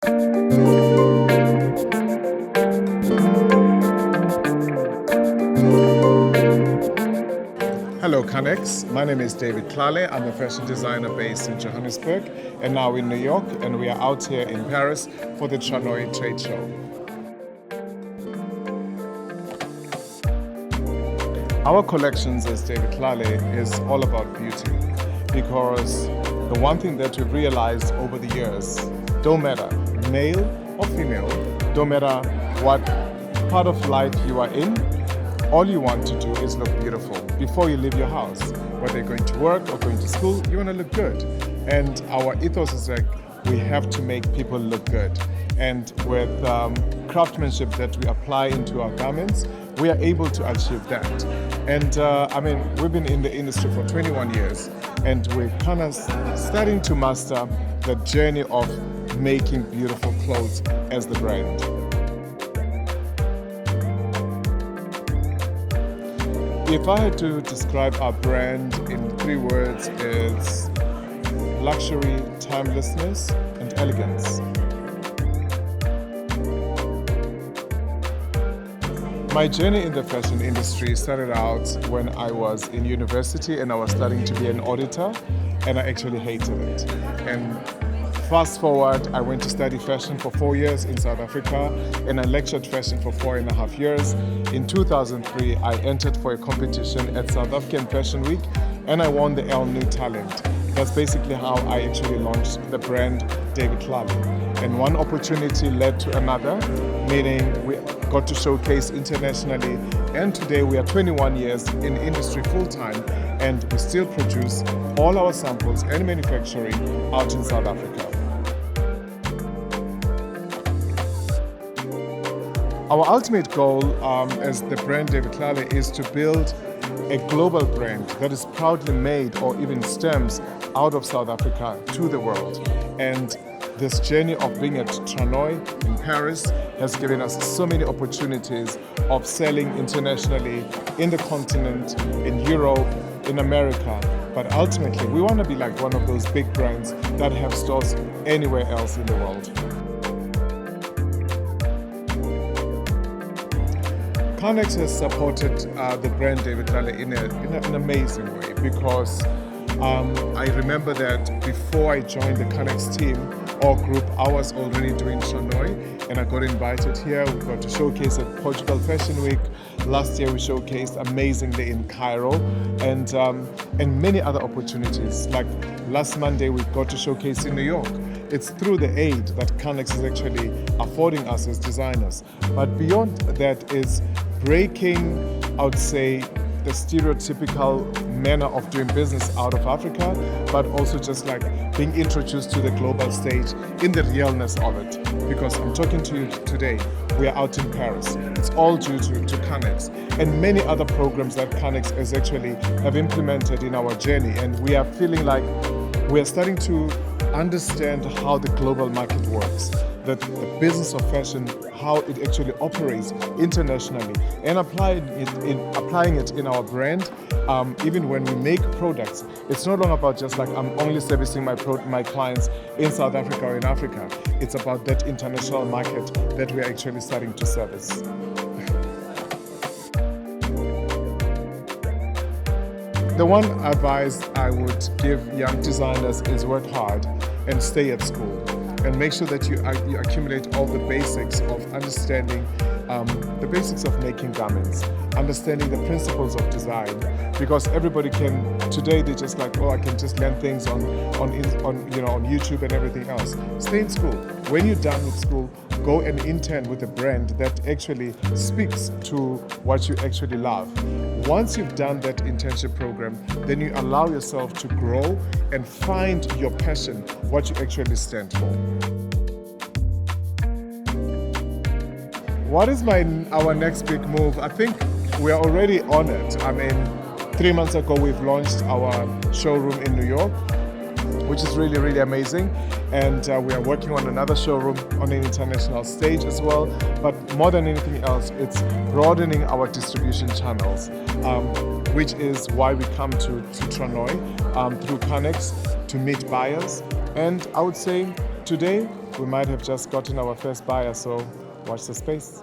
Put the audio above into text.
Hello CANEX, my name is David Tlale. I'm a fashion designer based in Johannesburg and now in New York, and we are out here in Paris for the Tranoï trade show. Our collections as David Tlale is all about beauty, because the one thing that we've realized over the years, don't matter male or female, don't matter what part of life you are in, all you want to do is look beautiful before you leave your house. Whether you're going to work or going to school, you want to look good. And our ethos is like, we have to make people look good. And with craftsmanship that we apply into our garments, we are able to achieve that. And we've been in the industry for 21 years, and we're kind of starting to master the journey of making beautiful clothes as the brand. If I had to describe our brand in 3 words, it's luxury, timelessness, and elegance. My journey in the fashion industry started out when I was in university and I was studying to be an auditor, and I actually hated it. And fast forward, I went to study fashion for 4 years in South Africa, and I lectured fashion for 4.5 years. In 2003, I entered for a competition at South African Fashion Week, and I won the New Talent. That's basically how I actually launched the brand David Tlale. And one opportunity led to another, meaning we got to showcase internationally, and today we are 21 years in industry full-time, and we still produce all our samples and manufacturing out in South Africa. Our ultimate goal as the brand David Tlale is to build a global brand that is proudly made or even stems out of South Africa to the world. And this journey of being at Tranoï in Paris has given us so many opportunities of selling internationally in the continent, in Europe, in America. But ultimately, we want to be like one of those big brands that have stores anywhere else in the world. CANEX has supported the brand David Tlale in an amazing way, because I remember that before I joined the CANEX team or group, I was already doing Tranoï, and I got invited here. We got to showcase at Portugal Fashion Week. Last year we showcased amazingly in Cairo, and many other opportunities. Like last Monday we got to showcase in New York. It's through the aid that CANEX is actually affording us as designers. But beyond that is breaking, I would say, the stereotypical manner of doing business out of Africa, but also just like being introduced to the global stage in the realness of it. Because I'm talking to you today, we are out in Paris. It's all due to CANEX and many other programs that CANEX has actually have implemented in our journey. And we are feeling like we are starting to understand how the global market works, that the business of fashion, how it actually operates internationally, and applying it in our brand. Even when we make products, it's no longer about just like I'm only servicing my clients in South Africa or in Africa. It's about that international market that we are actually starting to service. The one advice I would give young designers is work hard and stay at school, and make sure that you accumulate all the basics of understanding the basics of making garments, understanding the principles of design, because everybody can today, they just like, oh, I can just learn things on YouTube and everything else. Stay in school. When you're done with school, go and intern with a brand that actually speaks to what you actually love. Once you've done that internship program, then you allow yourself to grow and find your passion, what you actually stand for. What is our next big move? I think we are already on it. 3 months ago, we've launched our showroom in New York, which is really, really amazing. And we are working on another showroom on an international stage as well. But more than anything else, it's broadening our distribution channels, which is why we come to Tranoï through CANEX to meet buyers. And I would say today, we might have just gotten our first buyer, so watch the space.